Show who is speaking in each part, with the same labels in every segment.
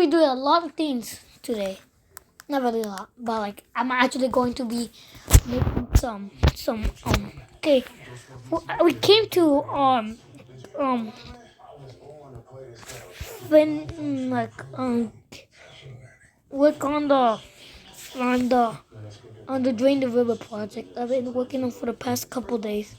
Speaker 1: doing a lot of things today. Not really a lot, but like I'm actually going to be making some. Okay, we came to um when like work on the on the Drain the River project. I've been working on for the past couple days.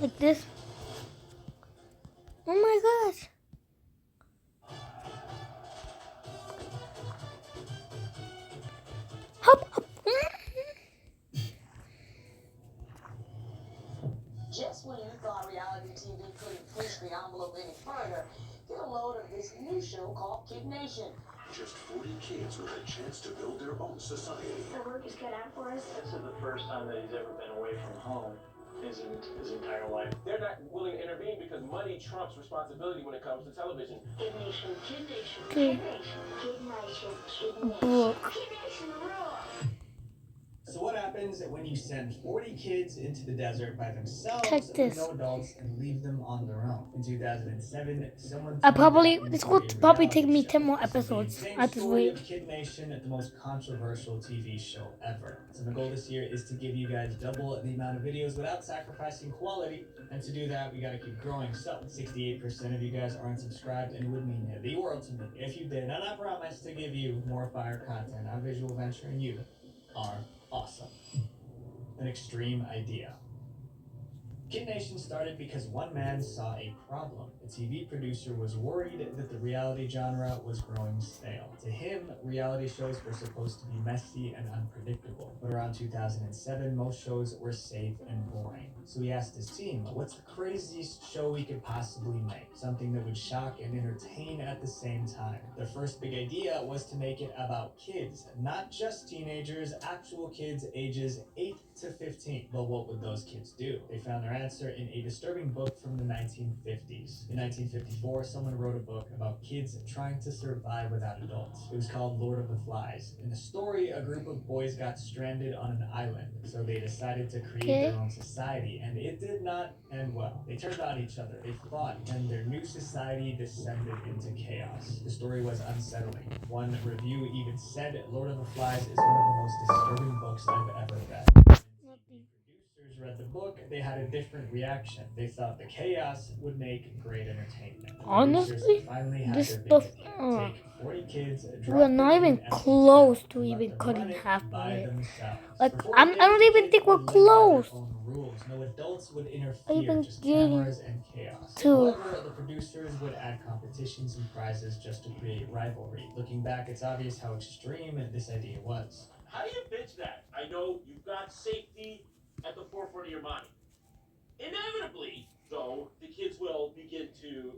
Speaker 1: Like this. Oh my gosh. Hop, hop.
Speaker 2: Just when you thought reality TV couldn't push the envelope any further, get a load of this new show called Kid Nation.
Speaker 3: Just 40 kids with a chance to build their own society.
Speaker 4: Our work is cut out for us.
Speaker 5: This is the first time that he's ever been away from home his entire life.
Speaker 6: They're not willing to intervene because money trumps responsibility when it comes to television.
Speaker 4: Kid Nation, Kid Nation,
Speaker 1: Okay.
Speaker 4: Kid Nation, Kid Nation, Kid Nation.
Speaker 1: Book.
Speaker 4: Kid Nation rule.
Speaker 7: So what happens when you send 40 kids into the desert by themselves
Speaker 1: Check
Speaker 7: with
Speaker 1: this.
Speaker 7: no adults and leave them on their own? In 2007, someone
Speaker 1: This will probably take me 10 more episodes at this
Speaker 7: story
Speaker 1: rate.
Speaker 7: of Kid Nation, the most controversial TV show ever. So the goal this year is to give you guys double the amount of videos without sacrificing quality. And to do that, we gotta keep growing. So 68% of you guys aren't subscribed, and it would mean the world to me if you did. And I promise to give you more fire content on Visual Venture, and you are awesome. An extreme idea. Kid Nation started because one man saw a problem. The TV producer was worried that the reality genre was growing stale. To him, reality shows were supposed to be messy and unpredictable. But around 2007, most shows were safe and boring. So he asked his team, what's the craziest show we could possibly make? Something that would shock and entertain at the same time. Their first big idea was to make it about kids, not just teenagers, actual kids ages 8 to 15. But what would those kids do? They found their answer in a disturbing book from the 1950s. In 1954, someone wrote a book about kids trying to survive without adults. It was called Lord of the Flies. In the story, a group of boys got stranded on an island, so they decided to create their own society, and it did not end well. They turned on each other, they fought, and their new society descended into chaos. The story was unsettling. One review even said Lord of the Flies is one of the most disturbing books I've ever read. Producers read the book, they had a different reaction. They thought the chaos would make great entertainment.
Speaker 1: Honestly,
Speaker 7: finally had
Speaker 1: this
Speaker 7: their big
Speaker 1: stuff,
Speaker 7: idea. Take 40 kids,
Speaker 1: we're not even close to even cutting half of it. Like, I don't even think we're close.
Speaker 7: No adults would
Speaker 1: Even
Speaker 7: interfere, just
Speaker 1: getting
Speaker 7: cameras and chaos.
Speaker 1: to-
Speaker 7: However, the producers would add competitions and prizes just to create rivalry. Looking back, it's obvious how extreme this idea was.
Speaker 6: How do you pitch that? I know you've got safety at the forefront of your mind. Inevitably, though, the kids will begin to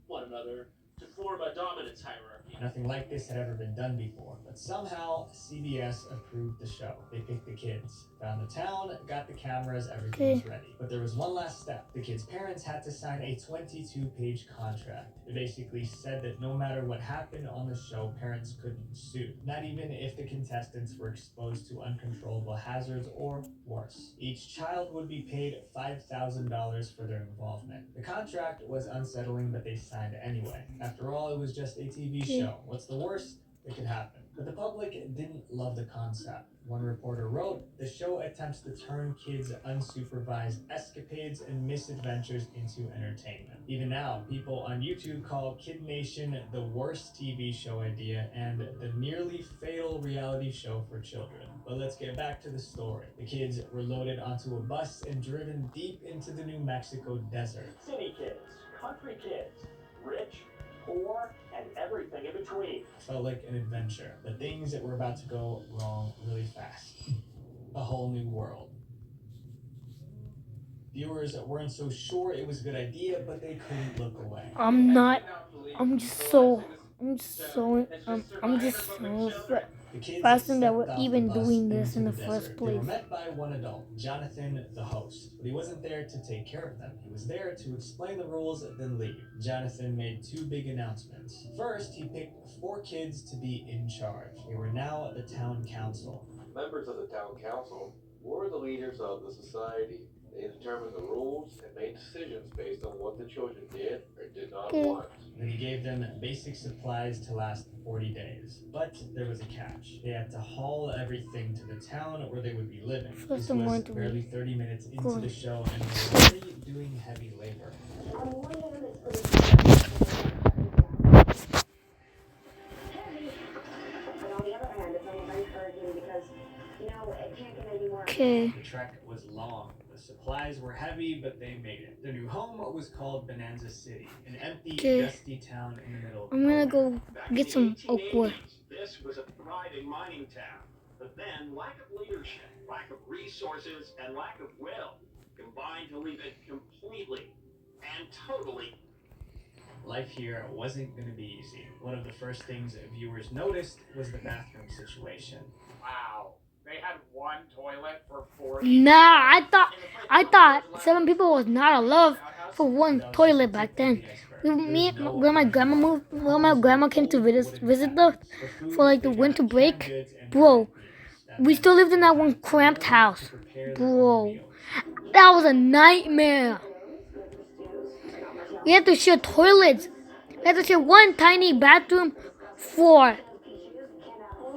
Speaker 6: one another to form a dominance hierarchy.
Speaker 7: Nothing like this had ever been done before, but somehow CBS approved the show. They picked the kids, found the town, got the cameras, everything was ready. But there was one last step. The kids' parents had to sign a 22-page contract. It basically said that no matter what happened on the show, parents couldn't sue. Not even if the contestants were exposed to uncontrollable hazards or worse. Each child would be paid $5,000 for their involvement. The contract was unsettling, but they signed anyway. After all, it was just a TV show. What's the worst that could happen? But the public didn't love the concept. One reporter wrote, the show attempts to turn kids' unsupervised escapades and misadventures into entertainment. Even now, people on YouTube call Kid Nation the worst TV show idea and the nearly fatal reality show for children. But let's get back to the story. The kids were loaded onto a bus and driven deep into the New Mexico desert.
Speaker 5: City kids, country kids, rich, poor, and everything in between.
Speaker 7: Felt like an adventure, but things that were about to go wrong really fast. A whole new world. Viewers weren't so sure it was a good idea, but they couldn't look away.
Speaker 1: I'm just so fascinated that we're even doing this in the first
Speaker 7: They were
Speaker 1: place.
Speaker 7: met by one adult, Jonathan, the host. But he wasn't there to take care of them. He was there to explain the rules, then leave. Jonathan made two big announcements. First, he picked 4 kids to be in charge. They were now the town council.
Speaker 6: Members of the town council
Speaker 3: were the leaders of the society. They determined the rules and made decisions based on what the children did or did not
Speaker 1: Okay.
Speaker 3: want.
Speaker 7: Then he gave them basic supplies to last 40 days. But there was a catch. They had to haul everything to the town where they would be living.
Speaker 1: First
Speaker 7: This
Speaker 1: I'm
Speaker 7: was
Speaker 1: going to
Speaker 7: barely
Speaker 1: read.
Speaker 7: 30 minutes into
Speaker 1: Cool.
Speaker 7: the show, and they were already doing heavy labor.
Speaker 4: On one hand, it's pretty heavy, but on the other hand, it's almost encouraging because, you know, it can't get any more.
Speaker 1: Okay.
Speaker 7: The trek was long. The supplies were heavy, but they made it. Their new home was called Bonanza City, an empty,
Speaker 1: Okay.
Speaker 7: dusty town in the middle of
Speaker 1: I'm gonna
Speaker 7: nowhere.
Speaker 1: go
Speaker 5: Back
Speaker 1: get
Speaker 5: in
Speaker 1: some
Speaker 5: the
Speaker 1: oak wood.
Speaker 5: 1880s, this was a thriving mining town. But then lack of leadership, lack of resources, and lack of will combined to leave it completely and totally.
Speaker 7: Life here wasn't going to be easy. One of the first things viewers noticed was the bathroom situation.
Speaker 8: Wow. They had one toilet for 40.
Speaker 1: Nah, I thought 7 people was not allowed for one
Speaker 7: That was
Speaker 1: toilet
Speaker 7: just the
Speaker 1: back
Speaker 7: tip of
Speaker 1: then.
Speaker 7: the iceberg.
Speaker 1: Me,
Speaker 7: There's no
Speaker 1: when my grandma moved, when my grandma came to visit us for like the winter break, bro, we still lived in that one cramped house, bro. That was a nightmare. We had to share toilets. We had to share one tiny bathroom for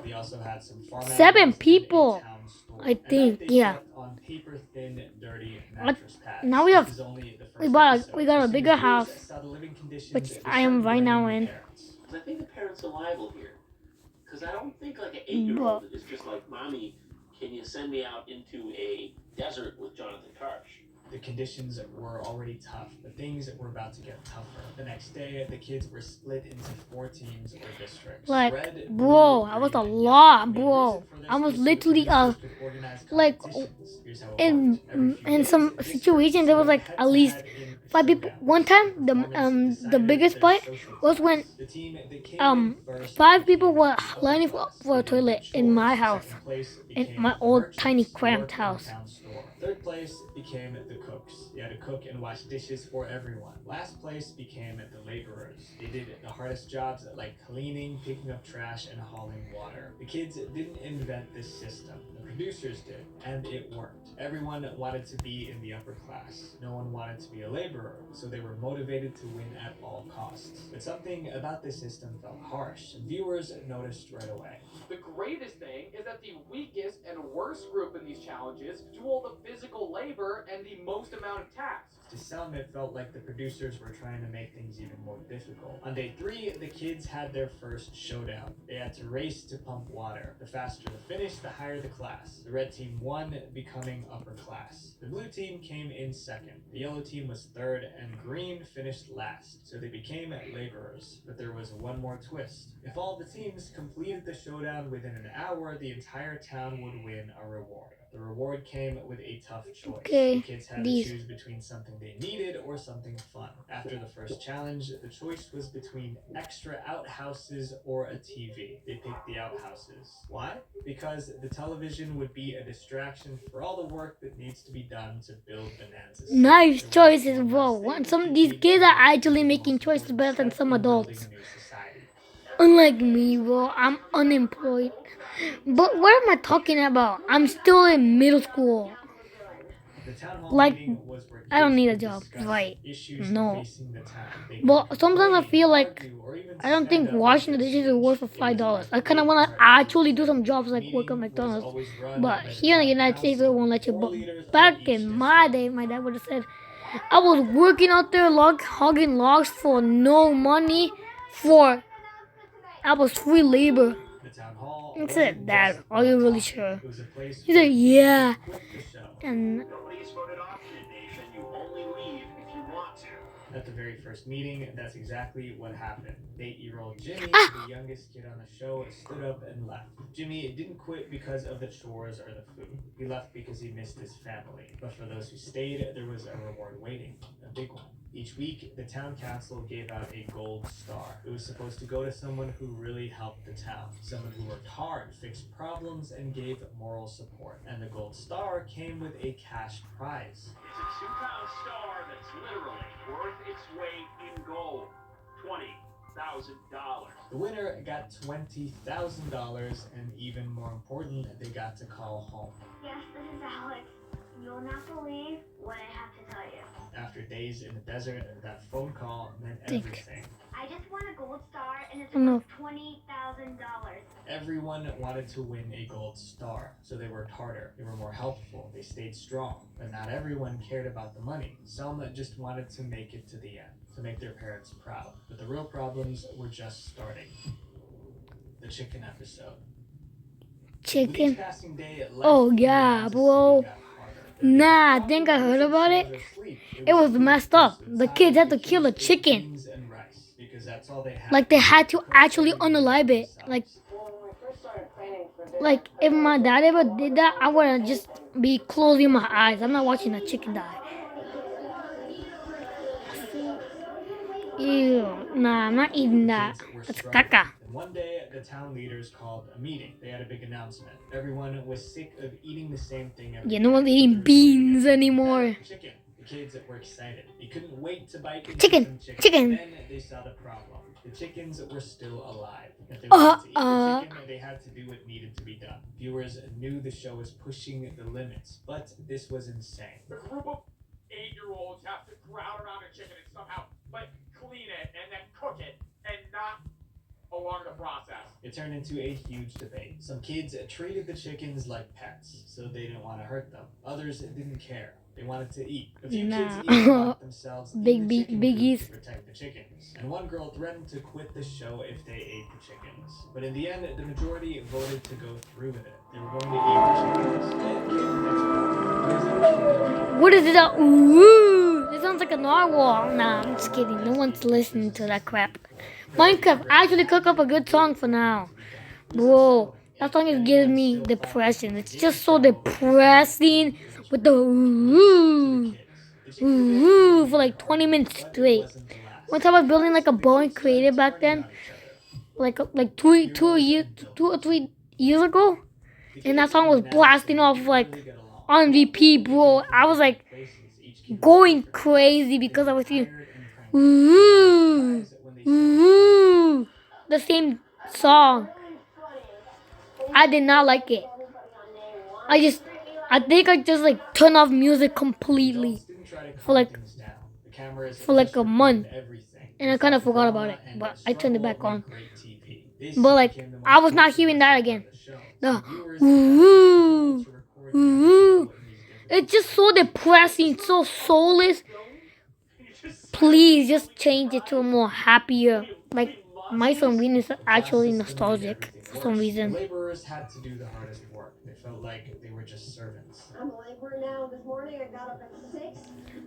Speaker 7: We also had some farm
Speaker 1: 7
Speaker 7: animals and a
Speaker 1: people,
Speaker 7: town store.
Speaker 1: I
Speaker 7: At night,
Speaker 1: think,
Speaker 7: they
Speaker 1: yeah.
Speaker 7: slept on paper-thin, dirty mattress pads.
Speaker 1: Now we
Speaker 7: This
Speaker 1: have-
Speaker 7: is only the first
Speaker 1: we got a
Speaker 7: episode.
Speaker 1: bigger
Speaker 7: As soon as viewers
Speaker 1: house,
Speaker 7: saw the living conditions,
Speaker 1: which
Speaker 7: they
Speaker 1: I am
Speaker 7: started
Speaker 1: right now
Speaker 7: blaming
Speaker 1: in.
Speaker 7: the parents.
Speaker 6: I think the parents are liable here. Because I don't think like an 8-year-old is just like, Mommy, can you send me out into a desert with Jonathan Karsh?
Speaker 7: The conditions were already tough, but things were about to get tougher. The next day, the kids were split into 4 teams or districts.
Speaker 1: Like,
Speaker 7: Red,
Speaker 1: bro,
Speaker 7: blue,
Speaker 1: I was a
Speaker 7: green, and
Speaker 1: lot,
Speaker 7: yellow. The
Speaker 1: bro.
Speaker 7: reason for this
Speaker 1: I was
Speaker 7: so the
Speaker 1: literally,
Speaker 7: producers could organize
Speaker 1: like,
Speaker 7: competitions. Here's how it
Speaker 1: in
Speaker 7: worked. Every few
Speaker 1: in
Speaker 7: days,
Speaker 1: some
Speaker 7: districts
Speaker 1: situations there was like
Speaker 7: went
Speaker 1: at least
Speaker 7: head-to-head in
Speaker 1: 5 people.
Speaker 7: showdowns.
Speaker 1: One time,
Speaker 7: Performance
Speaker 1: the
Speaker 7: decided
Speaker 1: biggest
Speaker 7: their
Speaker 1: fight
Speaker 7: social
Speaker 1: was when
Speaker 7: class. The team that came in first
Speaker 1: 5 people
Speaker 7: became
Speaker 1: were
Speaker 7: the upper
Speaker 1: lining
Speaker 7: class.
Speaker 1: for a
Speaker 7: They did
Speaker 1: toilet
Speaker 7: the
Speaker 1: in my
Speaker 7: chores.
Speaker 1: house,
Speaker 7: Second place
Speaker 1: in
Speaker 7: became
Speaker 1: my
Speaker 7: the
Speaker 1: old
Speaker 7: merchants
Speaker 1: tiny
Speaker 7: who
Speaker 1: cramped
Speaker 7: worked in the
Speaker 1: house.
Speaker 7: town store. Third place became the cooks. You had to cook and wash dishes for everyone. Last place became the laborers. They did the hardest jobs like cleaning, picking up trash, and hauling water. The kids didn't invent this system. The producers did, and it worked. Everyone wanted to be in the upper class. No one wanted to be a laborer, so they were motivated to win at all costs. But something about this system felt harsh, and viewers noticed right away.
Speaker 8: The greatest thing is that the weakest and worst group in these challenges do all the physical labor and the most amount of tasks.
Speaker 7: To some, it felt like the producers were trying to make things even more difficult. On day 3, the kids had their first showdown. They had to race to pump water. The faster the finish, the higher the class. The red team won, becoming upper class. The blue team came in second. The yellow team was third, and green finished last. So they became laborers. But there was one more twist. If all the teams completed the showdown within an hour, the entire town would win a reward. The reward came with a tough choice.
Speaker 1: Okay,
Speaker 7: The kids had
Speaker 1: these.
Speaker 7: to choose between something they needed or something fun. After the first challenge, the choice was between extra outhouses or a TV. They picked the outhouses. Why? Because the television would be a distraction for all the work that needs to be done to build Bonanza City.
Speaker 1: Nice
Speaker 7: There was
Speaker 1: choices,
Speaker 7: one
Speaker 1: bro.
Speaker 7: last thing
Speaker 1: Some
Speaker 7: the
Speaker 1: of these
Speaker 7: TV
Speaker 1: kids are
Speaker 7: did.
Speaker 1: actually making choices better than some
Speaker 7: In building
Speaker 1: adults.
Speaker 7: a new society.
Speaker 1: Unlike me, bro, I'm unemployed. But what am I talking about? I'm still in middle school.
Speaker 7: The town hall
Speaker 1: Like,
Speaker 7: meeting was where
Speaker 1: I don't
Speaker 7: kids
Speaker 1: need a
Speaker 7: could
Speaker 1: job,
Speaker 7: discuss
Speaker 1: right?
Speaker 7: issues
Speaker 1: No.
Speaker 7: facing the town. They
Speaker 1: But
Speaker 7: could
Speaker 1: sometimes I
Speaker 7: complain,
Speaker 1: feel like
Speaker 7: argue, or even
Speaker 1: I don't
Speaker 7: stand
Speaker 1: think
Speaker 7: up
Speaker 1: washing the
Speaker 7: against
Speaker 1: dishes is worth for
Speaker 7: change. It was
Speaker 1: $5. I
Speaker 7: like
Speaker 1: kind of
Speaker 7: a
Speaker 1: want to
Speaker 7: big
Speaker 1: actually do some jobs like
Speaker 7: meeting
Speaker 1: work at
Speaker 7: was
Speaker 1: McDonald's.
Speaker 7: always run
Speaker 1: But
Speaker 7: by the
Speaker 1: here in the
Speaker 7: town
Speaker 1: United States, they
Speaker 7: council.
Speaker 1: won't let you.
Speaker 7: Four
Speaker 1: But
Speaker 7: leaders of
Speaker 1: back
Speaker 7: each
Speaker 1: in my
Speaker 7: district.
Speaker 1: day, my dad would have said, I was working out there hogging logs for no money for, I was free labor.
Speaker 7: The town hall
Speaker 1: I said,
Speaker 7: wasn't
Speaker 1: Dad,
Speaker 7: just
Speaker 1: are you
Speaker 7: about
Speaker 1: really
Speaker 7: talking.
Speaker 1: sure?
Speaker 7: It was a place
Speaker 1: He
Speaker 7: where
Speaker 1: said,
Speaker 7: kids
Speaker 1: yeah.
Speaker 7: could quit the show.
Speaker 1: And
Speaker 5: Nobody's voted off Kid Nation. You only leave if you want to.
Speaker 7: At the very first meeting, that's exactly what happened. 8-year-old Jimmy,
Speaker 1: Ah!
Speaker 7: the youngest kid on the show, stood up and left. Jimmy didn't quit because of the chores or the food. He left because he missed his family. But for those who stayed, there was a reward waiting, a big one. Each week, the town council gave out a gold star. It was supposed to go to someone who really helped the town, someone who worked hard, fixed problems, and gave moral support. And the gold star came with a cash prize.
Speaker 5: It's a 2-pound star that's literally worth its weight in gold. 20
Speaker 7: The winner got $20,000, and even more important, they got to call home.
Speaker 4: Yes, this is Alex. You'll not believe what I have to tell you.
Speaker 7: After days in the desert, that phone call meant
Speaker 1: Think.
Speaker 7: everything.
Speaker 4: I just won a gold star and it's
Speaker 1: No.
Speaker 4: worth $20,000.
Speaker 7: Everyone wanted to win a gold star, so they worked harder. They were more helpful. They stayed strong. But not everyone cared about the money. Some just wanted to make it to the end, to make their parents proud. But the real problems were just starting. The chicken episode. With
Speaker 1: Chicken.
Speaker 7: each passing day, life
Speaker 1: Oh,
Speaker 7: in the
Speaker 1: yeah,
Speaker 7: Kansas
Speaker 1: bro.
Speaker 7: City got harder.
Speaker 1: Nah, I think I heard about it. It was messed up. The kids had to kill a chicken.
Speaker 7: Beans and rice, because that's all they had.
Speaker 1: Like, they had to actually unalive it. Like, if my dad ever did that, I would just be closing my eyes. I'm not watching a chicken die. Ew. Nah, I'm not eating that. That's caca.
Speaker 7: And one day, the town leaders called a meeting. They had a big announcement. Everyone was sick of eating the same thing every
Speaker 1: Yeah, no one's
Speaker 7: day.
Speaker 1: eating
Speaker 7: There was
Speaker 1: beans anymore.
Speaker 7: chicken. The kids were excited. They couldn't wait to bite into
Speaker 1: Chicken,
Speaker 7: some chicken.
Speaker 1: chicken.
Speaker 7: Then they saw the problem. The chickens were still alive. If they wanted to eat the chicken, they had to do what needed to be done. Viewers knew the show was pushing the limits, but this was insane.
Speaker 8: A group of 8-year-olds have to crowd around a chicken and somehow, clean it and then cook it and not along the process.
Speaker 7: It turned into a huge debate. Some kids treated the chickens like pets, so they didn't want to hurt them. Others didn't care. They wanted to eat. A few kids
Speaker 1: Nah.
Speaker 7: even locked themselves in
Speaker 1: Big
Speaker 7: the
Speaker 1: beak-
Speaker 7: chicken
Speaker 1: biggies.
Speaker 7: coop to protect the chickens. And one girl threatened to quit the show if they ate the chickens. But in the end, the majority voted to go through with it. They were going to eat the chickens. And came the next one.
Speaker 1: What is it? Ooh, it sounds like a narwhal. Nah, I'm just kidding. No one's listening to that crap. Minecraft actually cook up a good song for now. Bro, that song is giving me depression. It's just so depressing with the ooh, ooh for like 20 minutes straight. One time I was building like a Boeing Creative back then, like 2 or 3 years ago, and that song was blasting off like on repeat, bro. I was like going crazy because I was hearing ooh, ooh, the same song. I did not like it. I think I just like turned off music completely for like a month, and I kind of forgot about it. But I turned it back on. But like I was not hearing that again. The ooh, ooh. It's just so depressing, so soulless. Please just change it to a more happier. Like my son is actually nostalgic for some reason.
Speaker 7: Laborers had to do the hardest work. They felt like they were just servants.
Speaker 4: I'm a laborer now. This morning I got up at 6.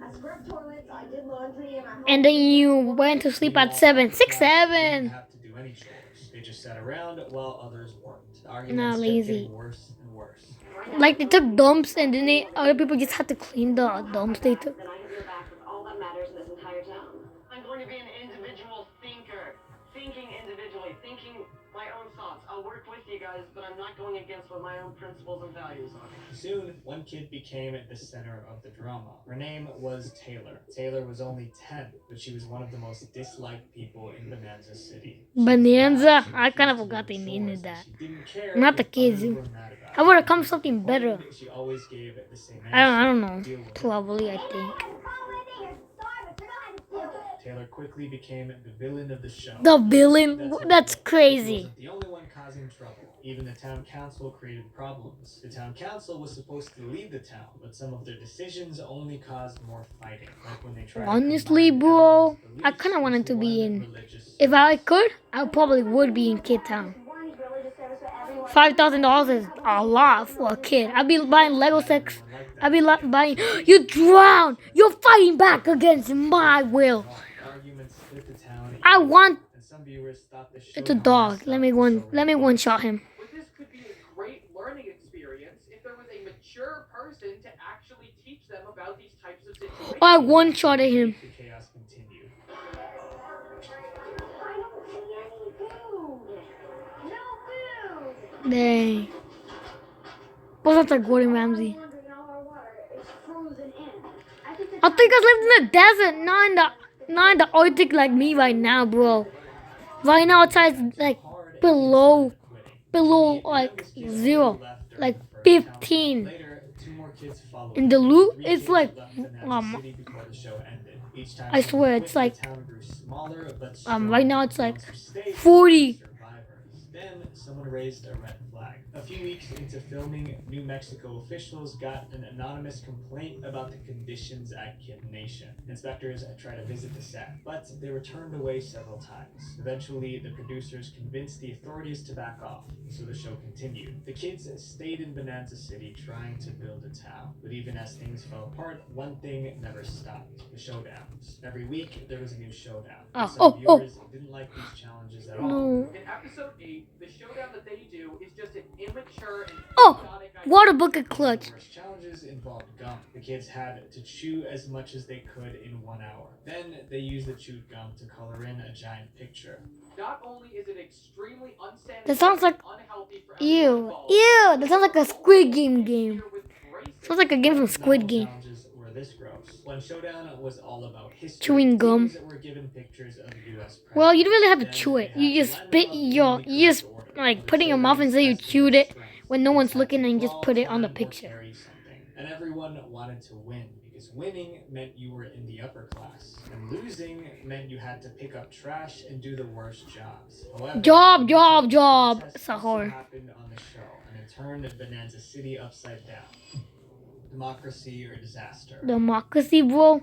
Speaker 4: I scrubbed toilets, I did laundry, and I
Speaker 1: And then you went to sleep at 7. 6, 7.
Speaker 7: Didn't have to do any chores. They just sat around while others worked. The arguments kept
Speaker 1: lazy.
Speaker 7: getting worse and worse.
Speaker 1: Like they took dumps and then other people just had to clean the dumps they took.
Speaker 4: then I can go back with all that matters in this entire town.
Speaker 2: I'm going to be an individual thinker, thinking individually, thinking my own thoughts. I'll work with you guys, but I'm not going against what my own principles and values are.
Speaker 7: Soon, one kid became the center of the drama. Her name was Taylor. Taylor was only 10, but she was one of the most disliked people in Bonanza City.
Speaker 1: Bonanza? I kind of forgot they named that.
Speaker 7: She didn't care
Speaker 1: Not the
Speaker 7: if
Speaker 1: kids.
Speaker 7: others were mad about
Speaker 1: How
Speaker 7: it.
Speaker 1: would it come something better?
Speaker 7: She always gave the same
Speaker 1: I don't
Speaker 7: answer.
Speaker 1: know.
Speaker 7: Deal with it.
Speaker 1: Probably, I think.
Speaker 7: Taylor quickly became the villain of the show.
Speaker 1: The villain? That's
Speaker 7: She
Speaker 1: crazy.
Speaker 7: wasn't the only one causing trouble. Even the town council created problems. The town council was supposed to lead the town, but some of their decisions only caused more fighting. Like when they tried to
Speaker 1: Honestly,
Speaker 7: combine
Speaker 1: bro,
Speaker 7: the police
Speaker 1: I kind of wanted
Speaker 7: into
Speaker 1: to be
Speaker 7: one
Speaker 1: in.
Speaker 7: religious
Speaker 1: If I could, I probably would be in Kid Town. $5,000 is a lot for a kid. I'd be buying Lego sets. I'd be buying. You drown. You're fighting back against my will.
Speaker 7: arguments split the town.
Speaker 1: I want.
Speaker 7: And some viewers thought the show
Speaker 1: It's a
Speaker 7: had
Speaker 1: dog.
Speaker 7: messed
Speaker 1: Let
Speaker 7: up
Speaker 1: me
Speaker 7: the
Speaker 1: one.
Speaker 7: show
Speaker 1: Let me one shot him.
Speaker 8: But this could be a great learning experience if there was a mature person to actually teach them about these types of situations.
Speaker 1: I one shot at him.
Speaker 7: The chaos continued.
Speaker 4: I don't see any food. No food.
Speaker 1: Dang. What's up, like Gordon Ramsay?
Speaker 4: Wondering all our water is frozen in. I think
Speaker 1: I think I lived in the desert, not in the Arctic like me right now, bro. Right now it's at like
Speaker 7: Hard and
Speaker 1: below
Speaker 7: considered quitting.
Speaker 1: below
Speaker 7: The
Speaker 1: like
Speaker 7: youngest kid
Speaker 1: 0,
Speaker 7: only left during
Speaker 1: like
Speaker 7: the first count.
Speaker 1: 15.
Speaker 7: Later, 2 more kids followed.
Speaker 1: And the loot
Speaker 7: Three
Speaker 1: is
Speaker 7: kids
Speaker 1: like
Speaker 7: left Bonanza City before the show ended. Each time
Speaker 1: I
Speaker 7: someone
Speaker 1: swear
Speaker 7: quit,
Speaker 1: it's
Speaker 7: the
Speaker 1: like
Speaker 7: town grew smaller, but
Speaker 1: right now
Speaker 7: stronger.
Speaker 1: it's like
Speaker 7: Those who stayed
Speaker 1: 40.
Speaker 7: were survivors. Then someone raised a red flag. A few weeks into filming, New Mexico officials got an anonymous complaint about the conditions at Kid Nation. Inspectors tried to visit the set, but they were turned away several times. Eventually, the producers convinced the authorities to back off, so the show continued. The kids stayed in Bonanza City trying to build a town, but even as things fell apart, one thing never stopped: the showdowns. Every week, there was a new showdown. Some viewers didn't like these challenges at all.
Speaker 1: No.
Speaker 8: In episode 8, the showdown that they do is just an immature and
Speaker 1: Oh,
Speaker 8: idiotic
Speaker 1: water bucket clutch.
Speaker 7: The worst challenges involved gum. The kids had to chew as much as they could in 1 hour. Then they used the chewed gum to color in a giant picture.
Speaker 8: Not only is it extremely unsanitary,
Speaker 1: That sounds like
Speaker 8: and unhealthy for
Speaker 1: ew,
Speaker 8: everyone involved,
Speaker 1: ew. That sounds like a Squid Game game.
Speaker 8: here with braces.
Speaker 1: Sounds like a game from
Speaker 7: Not
Speaker 1: Squid
Speaker 7: all
Speaker 1: Game.
Speaker 7: challenges were this gross. One showdown was all about history.
Speaker 1: Chewing gum.
Speaker 7: Teams were given pictures of the US president.
Speaker 1: Well, you don't really have to
Speaker 7: Then
Speaker 1: chew it.
Speaker 7: they
Speaker 1: You
Speaker 7: had to
Speaker 1: just
Speaker 7: line
Speaker 1: spit
Speaker 7: them up in
Speaker 1: your,
Speaker 7: the
Speaker 1: you just
Speaker 7: correct order.
Speaker 1: like
Speaker 7: The
Speaker 1: put it in your mouth and say you
Speaker 7: showdowns
Speaker 1: chewed
Speaker 7: tested
Speaker 1: it
Speaker 7: their strength.
Speaker 1: when no one's
Speaker 7: Kids had
Speaker 1: looking
Speaker 7: to
Speaker 1: and you just
Speaker 7: crawl,
Speaker 1: put it on the
Speaker 7: climb, or
Speaker 1: picture.
Speaker 7: carry something. And everyone wanted to win, because winning meant you were in the upper class, and losing meant you had to pick up trash and do the worst jobs. However,
Speaker 1: Job.
Speaker 7: the contest
Speaker 1: It's a
Speaker 7: also
Speaker 1: horror.
Speaker 7: happened on the show, and it turned Bonanza City upside down. Democracy or disaster.
Speaker 1: Democracy, bro.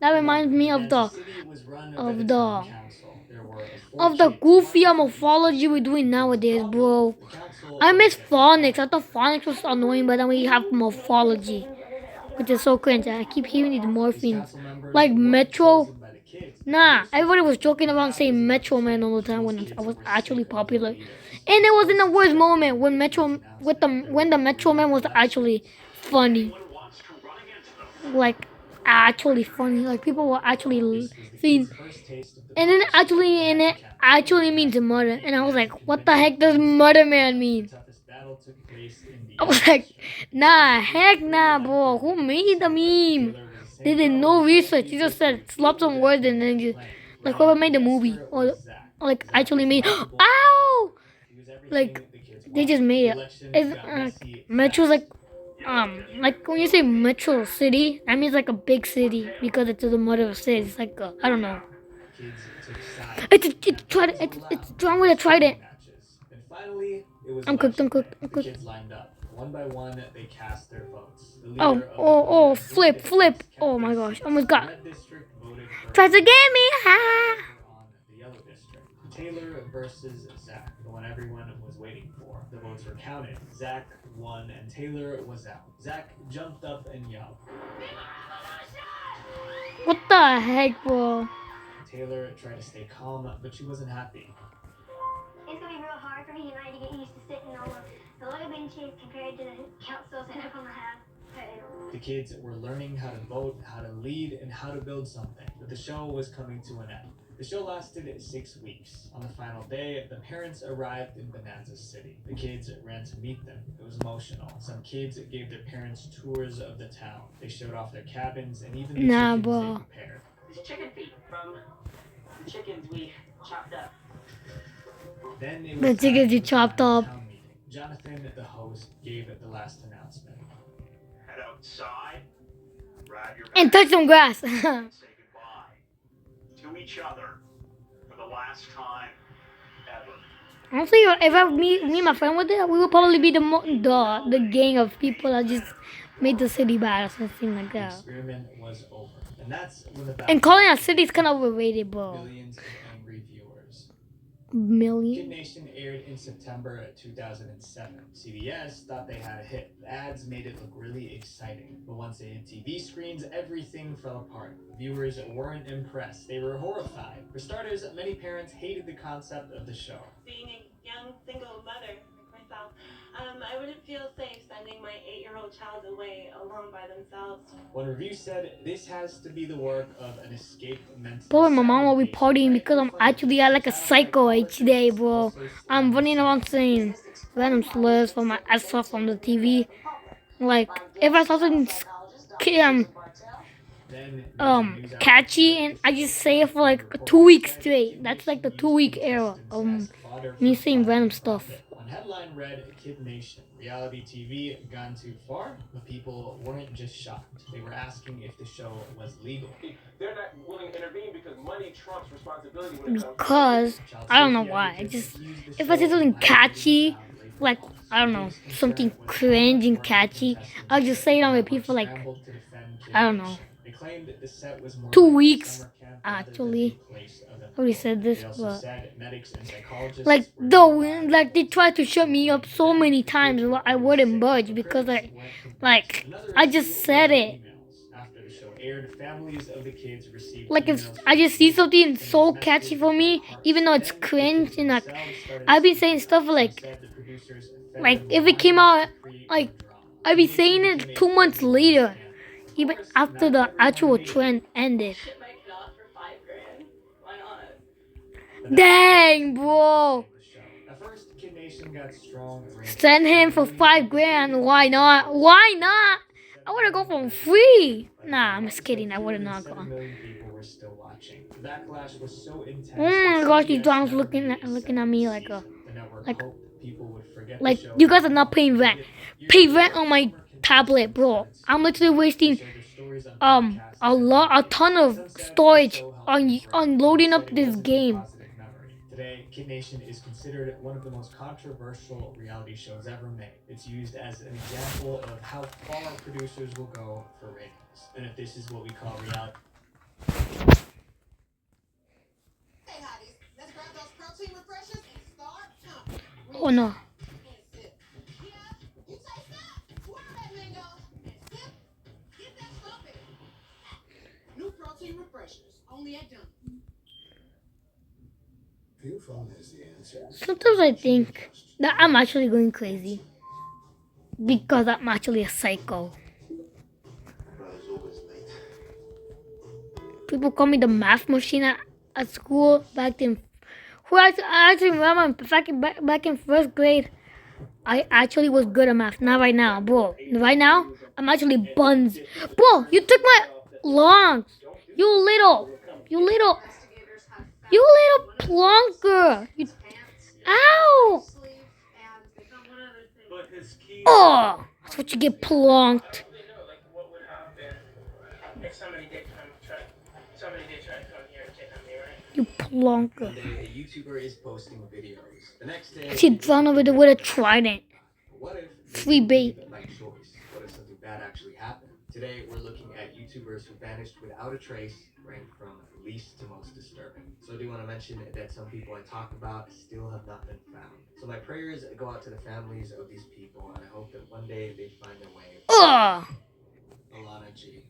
Speaker 1: That reminds me of
Speaker 7: Bonanza City was run by
Speaker 1: of
Speaker 7: the
Speaker 1: the-
Speaker 7: town council. There were four kids.
Speaker 1: goofy morphology we're doing nowadays, bro.
Speaker 7: The council
Speaker 1: I miss
Speaker 7: was-
Speaker 1: phonics. I thought phonics was annoying, but then we have morphology, which is so cringe. I keep hearing these
Speaker 7: These
Speaker 1: morphines.
Speaker 7: council members
Speaker 1: Like
Speaker 7: weren't
Speaker 1: Metro.
Speaker 7: chosen by the kids.
Speaker 1: Nah, everybody was joking around saying Metro Man all the time when I was actually popular. And it was in the worst moment when when the Metro Man was actually funny.
Speaker 5: Anyone wants to run against them.
Speaker 1: Like actually funny. Like people were actually
Speaker 7: This was the
Speaker 1: seeing,
Speaker 7: kids' first taste of the
Speaker 1: and then
Speaker 7: democracy.
Speaker 1: it actually means murder. And I was like, what the heck does Murder Man mean?
Speaker 7: The toughest battle took place in the
Speaker 1: I was like, nah, heck nah, bro. Who made the meme? They did no research. He just said slap some words and then just like whoever made the movie or like actually made. Ow! Like they just made it. It's Metro's like when you say Metro City, that means like a big city because it's the mother of city. It's like I don't know. It's drawn with a trident. I'm cooked.
Speaker 7: The kids lined up. One by one, they cast their votes. The leader of the
Speaker 1: Flip.
Speaker 7: kept
Speaker 1: Oh my
Speaker 7: their
Speaker 1: gosh,
Speaker 7: seats.
Speaker 1: almost got.
Speaker 7: The red district voted for
Speaker 1: Tries to get me. Ha!
Speaker 7: on the yellow district. Taylor versus Zach, the one everyone was waiting for. The votes were counted. Zach won and Taylor was out. Zach jumped up and yelled.
Speaker 1: What the heck, bro?
Speaker 7: Taylor tried to stay calm, but she wasn't happy.
Speaker 4: It's gonna be real hard for me tonight to get used to sitting on the low benches compared to the council setup on the house.
Speaker 7: The kids were learning how to vote, how to lead, and how to build something. But the show was coming to an end. The show lasted 6 weeks. On the final day, the parents arrived in Bonanza City. The kids ran to meet them. It was emotional. Some kids gave their parents tours of the town. They showed off their cabins and even the
Speaker 1: Nah,
Speaker 7: chickens
Speaker 1: bro.
Speaker 7: they prepared.
Speaker 2: These chicken feet from the chickens we chopped up.
Speaker 7: Then it
Speaker 1: The
Speaker 7: was
Speaker 1: chickens
Speaker 7: time
Speaker 1: you
Speaker 7: for the
Speaker 1: chopped
Speaker 7: final
Speaker 1: up.
Speaker 7: town meeting. Jonathan, the host, gave the last announcement.
Speaker 5: Head outside, grab your
Speaker 1: And
Speaker 5: bag,
Speaker 1: touch some grass.
Speaker 5: and say goodbye to each other for the last time ever.
Speaker 1: Honestly, if me and my friend were there, we would probably be the gang of people that just made the city bad or something like
Speaker 7: The
Speaker 1: that.
Speaker 7: experiment was over. And that's when the
Speaker 1: And calling a city is kind of overrated, bro.
Speaker 7: millions of angry viewers. Kid
Speaker 1: Million.
Speaker 7: Nation aired in September 2007. CBS thought they had a hit. The ads made it look really exciting. But once they hit TV screens, everything fell apart. Viewers weren't impressed. They were horrified. For starters, many parents hated the concept of the show.
Speaker 9: Being a young single mother like myself, I wouldn't feel safe sending my 8-year-old child away alone by themselves.
Speaker 7: One review said, this has to be the work of an escaped mental.
Speaker 1: Bro, my mom will be partying because I'm actually like a psycho each day, bro. I'm running around saying random slurs from my ass off on the TV. Like, if I saw something catchy, and I just say it for like 2 weeks straight. That's like the 2 week era of me saying random stuff.
Speaker 7: On headline read, Kid Nation, reality TV gone too far, but people weren't just shocked. They were asking if the show was legal.
Speaker 6: They're not willing to intervene because money trumps responsibility when it comes
Speaker 1: Because I don't know why. I just, if I say something catchy, like I don't know, something cringe and catchy, I'll just say it on repeat for like, I don't know, 2 weeks actually. I already said this, but like they tried to shut me up so many times, I wouldn't budge because I just said it. Like if I just see something so catchy for me, even though it's cringe, and like I've been saying stuff like if it came out, like I'd be saying it 2 months later, even after the actual trend ended. Dang, bro. Send him for $5,000. Why not? Why not? I would have gone for free. Nah, I'm just kidding. I would have not gone. Oh my gosh, these dogs looking at me like you guys are not paying rent. Pay rent on my tablet, bro. I'm literally wasting a ton of storage on loading up this game.
Speaker 7: Today, Kid Nation is considered one of the most controversial reality shows ever made. It's used as an example of how far producers will go for ratings. And if this is what we call reality.
Speaker 10: Hey, hotties, let's grab those protein refreshers and start pumping.
Speaker 1: Oh no.
Speaker 10: Yeah, you take that. Swirl that mango and sip. Get that stumping. New protein refreshers, only at Dunkin'.
Speaker 1: Sometimes I think that I'm actually going crazy because I'm actually a psycho. People call me the math machine at school back then. I actually remember back in first grade, I actually was good at math. Not right now, bro. Right now, I'm actually buns. Bro, you took my lungs. You little plonker. Ow! Oh, that's what you get plonked. You plonker.
Speaker 7: One day, a YouTuber is posting videos. The next day,
Speaker 1: She'd run over there with a trident.
Speaker 7: What if
Speaker 1: Free bait.
Speaker 7: by choice? What if something bad actually happened? Today, we're looking at YouTubers who vanished without a trace, ranked from least to most disturbing. So I do want to mention that some people I talk about still have not been found. So my prayers go out to the families of these people, and I hope that one day they find their way.
Speaker 1: Ugh!
Speaker 7: Alana G.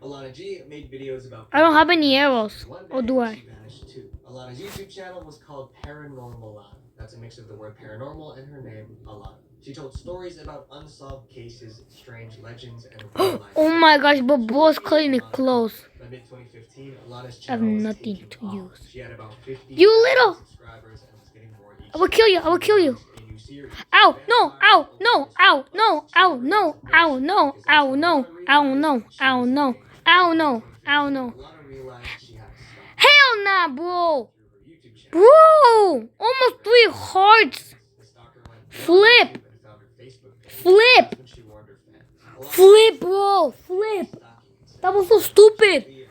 Speaker 7: Alana G made videos about.
Speaker 1: I don't have any arrows.
Speaker 7: One day,
Speaker 1: Or do I?
Speaker 7: she vanished too. Alana's YouTube channel was called Paranormal Alana. That's a mix of the word paranormal and her name, Alana. She told stories about unsolved cases, strange legends, and real life.
Speaker 1: Oh my gosh, but bro's cutting it close.
Speaker 7: By mid-2015, Alana's
Speaker 1: I have
Speaker 7: channel was
Speaker 1: nothing
Speaker 7: taking
Speaker 1: to
Speaker 7: off.
Speaker 1: use.
Speaker 7: She had about 50
Speaker 1: You little!
Speaker 7: subscribers and was getting more each
Speaker 1: I will kill you. I will kill you.
Speaker 7: a new series.
Speaker 1: Ow! No! Ow! No! Ow! No! Ow! No! Ow! No! Ow! No! Ow! No! Ow! No! Ow! No! Ow! No!
Speaker 7: Alana realized she had to stop
Speaker 1: Hell nah, bro!
Speaker 7: through her YouTube channel.
Speaker 1: Bro! Almost 3 hearts!
Speaker 7: The stalker went
Speaker 1: Flip!
Speaker 7: and found her Facebook page.
Speaker 1: Flip!
Speaker 7: When she warned her fans. Alana
Speaker 1: Flip, bro! Flip!
Speaker 7: stalking said,
Speaker 1: That was so stupid!
Speaker 7: "I'm having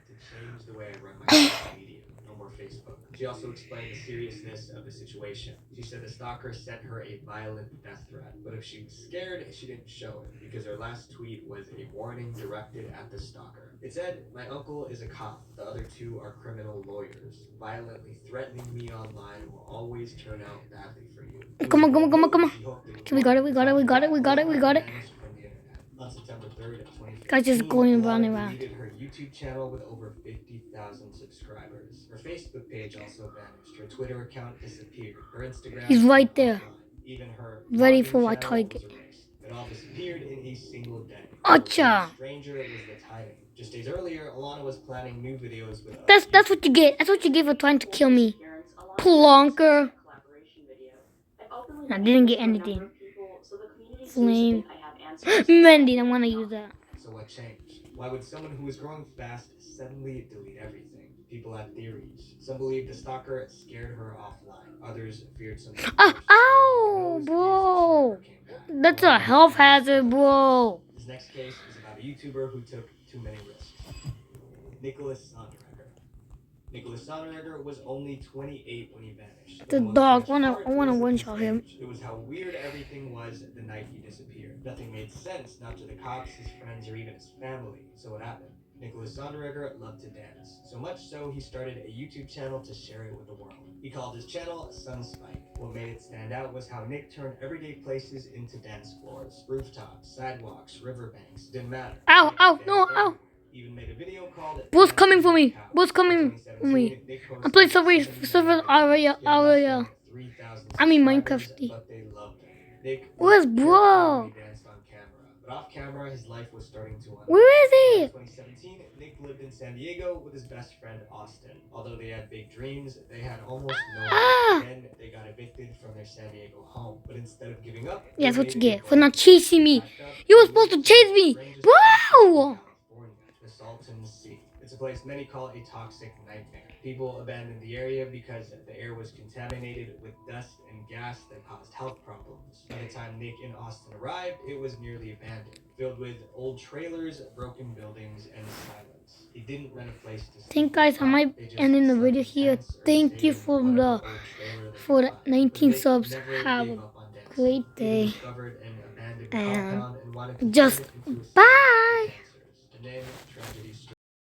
Speaker 7: to change the way I run my social media. No more Facebook." She also explained the seriousness of the situation. She said the stalker sent her a violent death threat, but if she was scared, she didn't show it because her last tweet was a warning directed at the stalker. It said, "My uncle is a cop. The other 2 are criminal lawyers. Violently threatening me online will always turn out badly for you."
Speaker 1: Come on, come on, come on, come on.
Speaker 7: She hoped it would
Speaker 1: Okay, we got it, we got it, we got it, we got it, we got it.
Speaker 7: vanish from the internet. On September 3rd, 2015,
Speaker 1: Guys just going around and
Speaker 7: Alana
Speaker 1: around.
Speaker 7: deleted her YouTube channel with over 50,000 subscribers. Her Facebook page also vanished. Her Twitter account disappeared. Her Instagram.
Speaker 1: He's right there.
Speaker 7: Even her
Speaker 1: Ready
Speaker 7: blogging
Speaker 1: for our
Speaker 7: channel
Speaker 1: target.
Speaker 7: was erased. It all disappeared in a single day.
Speaker 1: Acha!
Speaker 7: Stranger was the timing. Just days earlier, Alana was planning new videos with.
Speaker 1: That's what you get. That's what you get for trying to kill me. Plonker. I didn't get anything. Flame. Mending, I'm gonna use that.
Speaker 7: So what changed? Why would someone who was growing fast suddenly delete everything? People had theories. Some believed the stalker scared her offline. Others feared something worse.
Speaker 1: Ow,
Speaker 7: Those
Speaker 1: bro.
Speaker 7: fears never came back.
Speaker 1: That's a health hazard, bro.
Speaker 7: This next case is about a YouTuber who took too many risks. Nicholas Sonderegger. Nicholas Sonderegger was only 28 when he vanished.
Speaker 1: The
Speaker 7: most
Speaker 1: dog,
Speaker 7: strange
Speaker 1: I
Speaker 7: part
Speaker 1: wanna
Speaker 7: wasn't his
Speaker 1: one-shot him.
Speaker 7: age. It was how weird everything was the night he disappeared. Nothing made sense, not to the cops, his friends, or even his family. So what happened? Nicholas Sonderegger loved to dance. So much so, he started a YouTube channel to share it with the world. He called his channel Sunspike. What made it stand out was how Nick turned everyday places into dance floors. Rooftops, sidewalks, riverbanks, didn't matter.
Speaker 1: Ow,
Speaker 7: Nick
Speaker 1: ow,
Speaker 7: danced
Speaker 1: no, ow.
Speaker 7: everywhere. Even made a video called
Speaker 1: What's
Speaker 7: Dance
Speaker 1: coming for
Speaker 7: with
Speaker 1: me?
Speaker 7: Cows.
Speaker 1: What's coming
Speaker 7: In
Speaker 1: for
Speaker 7: 2017,
Speaker 1: me?
Speaker 7: Nick
Speaker 1: I
Speaker 7: hosted
Speaker 1: played
Speaker 7: 7
Speaker 1: surface
Speaker 7: million
Speaker 1: area.
Speaker 7: He had less than 3,000
Speaker 1: I mean
Speaker 7: subscribers,
Speaker 1: Minecrafty.
Speaker 7: but they loved him. Nick
Speaker 1: Where's
Speaker 7: wasn't
Speaker 1: bro?
Speaker 7: careful when he danced on camera, but off camera, his life was starting to unravel.
Speaker 1: Where is
Speaker 7: In
Speaker 1: he?
Speaker 7: 2017, Nick lived in San Diego with his best friend Austin. Although they had big dreams, they had almost no
Speaker 1: Ah!
Speaker 7: money. Then they got evicted from their San Diego home. But instead of giving up,
Speaker 1: That's
Speaker 7: they
Speaker 1: what you
Speaker 7: made a
Speaker 1: get for
Speaker 7: plan.
Speaker 1: not chasing me.
Speaker 7: Packed up
Speaker 1: You were
Speaker 7: and
Speaker 1: supposed to
Speaker 7: moved
Speaker 1: chase me,
Speaker 7: his strangest place in
Speaker 1: bro.
Speaker 7: California, the Salton Sea. It's a place many call a toxic nightmare. People abandoned the area because the air was contaminated with dust and gas that caused health problems. By the time Nick and Austin arrived, it was nearly abandoned, filled with old trailers, broken buildings, and silence. They didn't rent a place to stay.
Speaker 1: Think guys, I might end in the video here. Thank you for the 19 subs. Have a great day. And just bye.